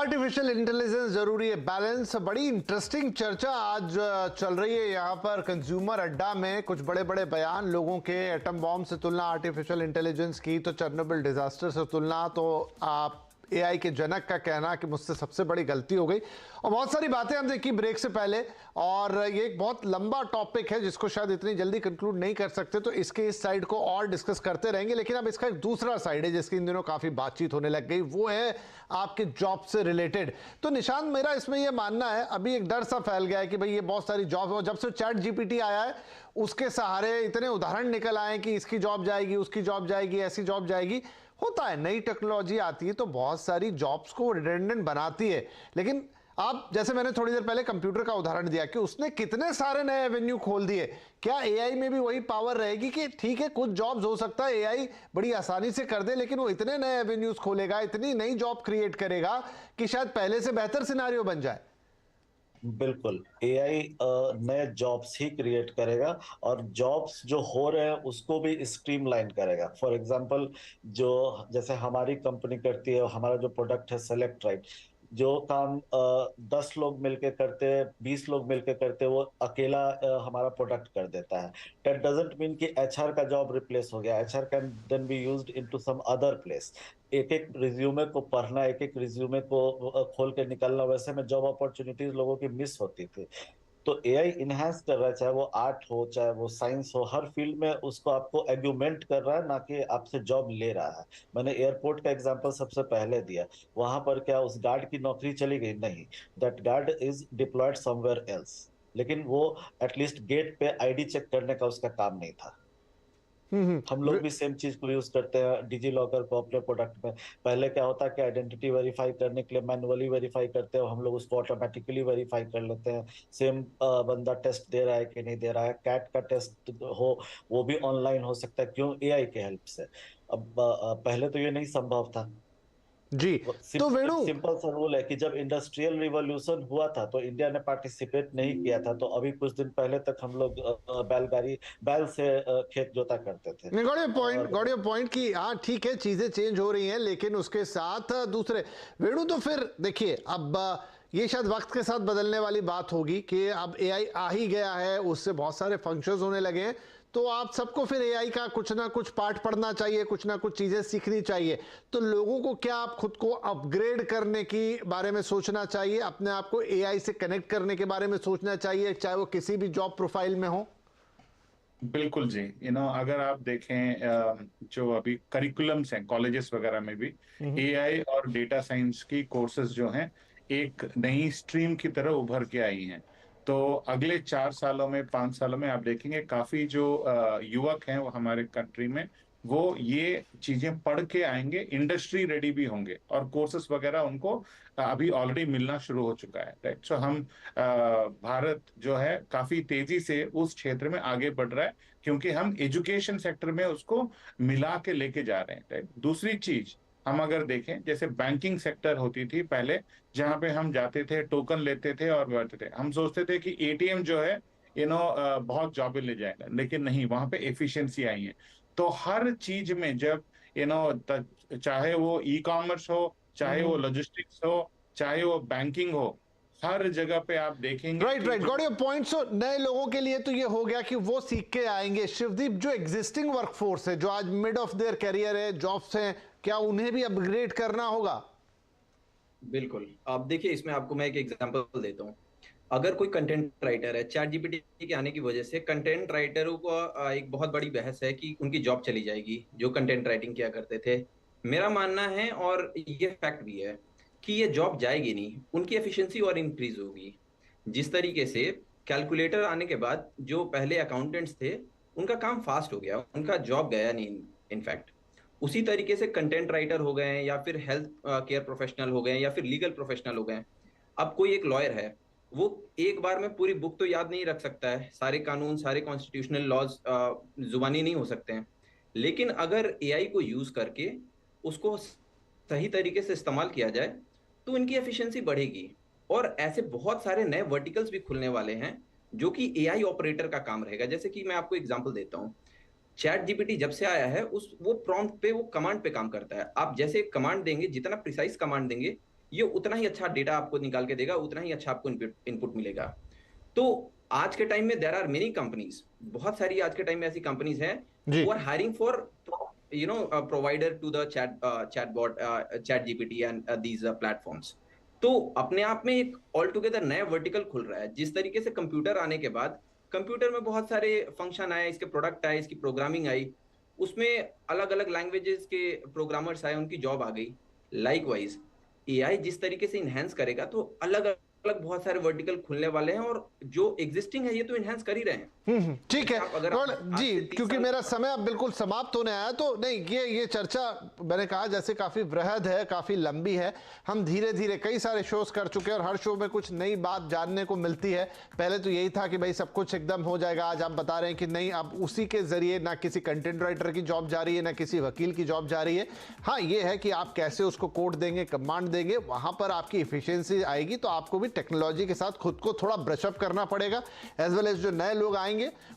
Artificial intelligence जरूरी है, balance. बड़ी इंटरेस्टिंग चर्चा आज चल रही है यहाँ पर कंज्यूमर अड्डा में। कुछ बड़े बड़े बयान लोगों के, एटम बॉम्ब से तुलना आर्टिफिशियल इंटेलिजेंस की, तो चेरनोबिल डिजास्टर से तुलना, तो आप एआई के जनक का कहना कि मुझसे सबसे बड़ी गलती हो गई, और बहुत सारी बातें हम देखी ब्रेक से पहले। और ये एक बहुत लंबा टॉपिक है जिसको शायद इतनी जल्दी कंक्लूड नहीं कर सकते, तो इसके इस साइड को और डिस्कस करते रहेंगे। लेकिन अब इसका एक दूसरा साइड है जिसकी इन दिनों काफी बातचीत होने लग गई, वो है आपके जॉब से रिलेटेड। तो निशांत, मेरा इसमें यह मानना है, अभी एक डर सा फैल गया है कि भाई ये बहुत सारी जॉब, जब से चैट जीपीटी आया है उसके सहारे इतने उदाहरण निकल आए कि इसकी जॉब जाएगी, उसकी जॉब जाएगी, ऐसी जॉब जाएगी। होता है, नई टेक्नोलॉजी आती है तो बहुत सारी जॉब्स को रिडंडेंट बनाती है। लेकिन आप, जैसे मैंने थोड़ी देर पहले कंप्यूटर का उदाहरण दिया कि उसने कितने सारे नए एवेन्यू खोल दिए, क्या एआई में भी वही पावर रहेगी कि ठीक है कुछ जॉब्स हो सकता है एआई बड़ी आसानी से कर दे, लेकिन वो इतने नए एवेन्यूज खोलेगा, इतनी नई जॉब क्रिएट करेगा कि शायद पहले से बेहतर सिनारियो बन जाए। बिल्कुल, एआई नए जॉब्स ही क्रिएट करेगा और जॉब्स जो हो रहे हैं उसको भी स्ट्रीमलाइन करेगा। फॉर एग्जांपल, जो जैसे हमारी कंपनी करती है, हमारा जो प्रोडक्ट है सेलेक्ट राइट, जो काम 10 लोग मिलके करते हैं, 20 लोग मिलके करते हैं, वो अकेला हमारा प्रोडक्ट कर देता है। दैट डजंट मीन कि एचआर का जॉब रिप्लेस हो गया। HR can then be used into some other place. एक एक रिज्यूमे को पढ़ना, एक एक रिज्यूमे को खोल के निकलना, वैसे में जॉब अपॉर्चुनिटीज लोगों की मिस होती थी। तो एआई इनहेंस कर रहा है, चाहे वो आर्ट हो चाहे वो साइंस हो, हर फील्ड में उसको आपको एग्यूमेंट कर रहा है, ना कि आपसे जॉब ले रहा है। मैंने एयरपोर्ट का एग्जांपल सबसे पहले दिया। वहां पर क्या उस गार्ड की नौकरी चली गई? नहीं, that guard is deployed somewhere else. लेकिन वो एटलीस्ट गेट पे आईडी चेक करने का उसका काम नहीं था। हम लोग भी सेम चीज को यूज करते हैं डिजी लॉकर को अपने प्रोडक्ट में। पहले क्या होता है कि आइडेंटिटी वेरीफाई करने के लिए मैनुअली वेरीफाई करते हैं, हम लोग उसको ऑटोमेटिकली वेरीफाई कर लेते हैं। सेम बंदा टेस्ट दे रहा है कि नहीं दे रहा है, कैट का टेस्ट हो वो भी ऑनलाइन हो सकता है, क्यों? एआई के हेल्प से। अब पहले तो ये नहीं संभव था। जी। तो वेणु, सिंपल सा रूल है कि जब इंडस्ट्रियल रिवॉल्यूशन हुआ था तो इंडिया ने पार्टिसिपेट नहीं किया था, तो अभी कुछ दिन पहले तक हम लोग बैलगाड़ी, बैल से खेत जोता करते थे। गॉट योर पॉइंट, और गॉट योर पॉइंट कि हाँ ठीक है चीजें चेंज हो रही हैं, लेकिन उसके साथ दूसरे। वेणु, तो फिर देखिए, अब ये शायद वक्त के साथ बदलने वाली बात होगी कि अब एआई आ ही गया है, उससे बहुत सारे फंक्शंस होने लगे हैं, तो आप सबको फिर एआई का कुछ ना कुछ पार्ट पढ़ना चाहिए, कुछ ना कुछ चीजें सीखनी चाहिए। तो लोगों को क्या आप खुद को अपग्रेड करने के बारे में सोचना चाहिए, अपने आप को एआई से कनेक्ट करने के बारे में सोचना चाहिए, चाहे वो किसी भी जॉब प्रोफाइल में हो? बिल्कुल जी। अगर आप देखें, जो अभी करिकुलम्स हैं कॉलेजेस वगैरह में भी, एआई और डेटा साइंस की कोर्सेज जो हैं एक नई स्ट्रीम की तरह उभर के आई हैं। तो अगले 4 सालों में, 5 सालों में आप देखेंगे काफी जो युवक हैं वो हमारे कंट्री में, वो ये चीजें पढ़ के आएंगे, इंडस्ट्री रेडी भी होंगे, और कोर्सेज वगैरह उनको अभी ऑलरेडी मिलना शुरू हो चुका है। राइट, सो हम भारत जो है काफी तेजी से उस क्षेत्र में आगे बढ़ रहा है, क्योंकि हम एजुकेशन सेक्टर में उसको मिला के लेके जा रहे हैं। राइट, दूसरी चीज हम अगर देखें, जैसे बैंकिंग सेक्टर होती थी पहले, जहां पे हम जाते थे, टोकन लेते थे और बैठते थे, हम सोचते थे कि एटीएम जो है बहुत जॉबें ले जाएगा, लेकिन नहीं, वहां पे एफिशिएंसी आई है। तो हर चीज में जब चाहे वो ई कॉमर्स हो, चाहे वो लॉजिस्टिक्स हो, चाहे वो बैंकिंग हो, हर जगह पे आप देखेंगे राइट कि राइट, गॉट योर पॉइंट। सो नए लोगों के लिए तो ये हो गया कि वो सीख के आएंगे। शिवदीप, जो एग्जिस्टिंग वर्कफोर्स है, जो आज मिड ऑफ देयर करियर है, जॉब्स हैं, क्या उन्हें भी अपग्रेड करना होगा? बिल्कुल। आप देखिए, इसमें आपको मैं एक एग्जांपल देता हूँ। अगर कोई कंटेंट राइटर है, चैट जीपीटी के आने की वजह से कंटेंट राइटरों को एक बहुत बड़ी बहस है कि उनकी जॉब चली जाएगी, जो कंटेंट राइटिंग किया करते थे। मेरा मानना है, और ये फैक्ट भी है, कि ये जॉब जाएगी नहीं, उनकी एफिशिएंसी और इंक्रीज होगी। जिस तरीके से कैलकुलेटर आने के बाद जो पहले अकाउंटेंट्स थे, उनका काम फास्ट हो गया, उनका जॉब गया नहीं इनफैक्ट। उसी तरीके से कंटेंट राइटर हो गए हैं, या फिर हेल्थ केयर प्रोफेशनल हो गए हैं, या फिर लीगल प्रोफेशनल हो गए हैं। अब कोई एक लॉयर है, वो एक बार में पूरी बुक तो याद नहीं रख सकता है, सारे कानून, सारे कॉन्स्टिट्यूशनल लॉज जुबानी नहीं हो सकते हैं। लेकिन अगर एआई को यूज करके उसको सही तरीके से इस्तेमाल किया जाए, तो इनकी एफिशिएंसी बढ़ेगी। और ऐसे बहुत सारे नए वर्टिकल्स भी खुलने वाले हैं, जो कि एआई ऑपरेटर का काम रहेगा। जैसे कि मैं आपको एग्जांपल देता हूँ, चैट जीपीटी जब से आया है, उस वो प्रॉम्प्ट पे, वो कमांड पे काम करता है। आप जैसे कमांड देंगे, जितना प्रिसाइज कमांड देंगे, ये उतना ही अच्छा डेटा आपको निकाल के देगा, उतना ही अच्छा आपको इनपुट मिलेगा। तो आज के टाइम में देयर आर मेनी कंपनीज, बहुत सारी आज के टाइम में ऐसी कंपनीज हैं जी। Who are hiring for provider to the chatbot, chat GPT and these platforms. तो अपने आप में एक ऑल टुगेदर नया वर्टिकल खुल रहा है। जिस तरीके से कंप्यूटर आने के बाद कंप्यूटर में बहुत सारे फंक्शन आए, इसके प्रोडक्ट आए, इसकी प्रोग्रामिंग आई, उसमें अलग अलग लैंग्वेजेस के प्रोग्रामर्स आए, उनकी जॉब आ गई। लाइकवाइज एआई जिस तरीके से इनहेंस करेगा तो अलग अलग बहुत सारे वर्टिकल खुलने वाले हैं, और जो एग्जिस्टिंग है ये तो इनहेंस कर ही रहे हैं। ठीक है। अगर और जी, क्योंकि मेरा समय अब बिल्कुल समाप्त होने आया, तो नहीं, ये चर्चा मैंने कहा जैसे काफी बृहद है, काफी लंबी है। हम धीरे धीरे कई सारे शोज कर चुके हैं और हर शो में कुछ नई बात जानने को मिलती है। पहले तो यही था कि भाई सब कुछ एकदम हो जाएगा, आज आप बता रहे हैं कि नहीं, अब उसी के जरिए ना किसी कंटेंट राइटर की जॉब जा रही है, ना किसी वकील की जॉब जा रही है। हाँ, ये है कि आप कैसे उसको कोड देंगे, कमांड देंगे, वहां पर आपकी इफिशियंसी आएगी। तो आपको भी टेक्नोलॉजी के साथ खुद को थोड़ा ब्रशअप करना पड़ेगा, एज वेल एज जो नए लोग आएंगे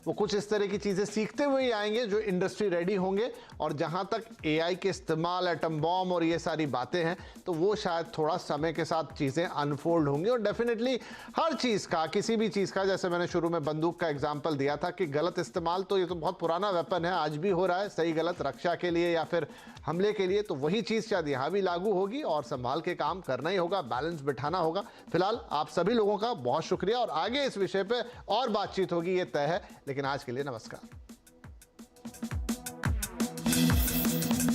वो कुछ इस तरह की चीजें सीखते हुए ही आएंगे जो इंडस्ट्री रेडी होंगे। और जहां तक एआई के इस्तेमाल, एटम बॉम्ब और ये सारी बातें हैं, तो वो शायद थोड़ा समय के साथ चीजें अनफोल्ड होंगी। और डेफिनेटली हर चीज का, किसी भी चीज का, जैसे मैंने शुरू में बंदूक का एग्जांपल दिया था कि गलत इस्तेमाल तो ये तो बहुत पुराना वेपन है, आज भी हो रहा है, सही गलत रक्षा के लिए या फिर हमले के लिए। तो वही चीज शायद यहां भी लागू होगी और संभाल के काम करना ही होगा, बैलेंस बिठाना होगा। फिलहाल आप सभी लोगों का बहुत शुक्रिया, और आगे इस विषय पे और बातचीत होगी, ये तय है। लेकिन आज के लिए नमस्कार।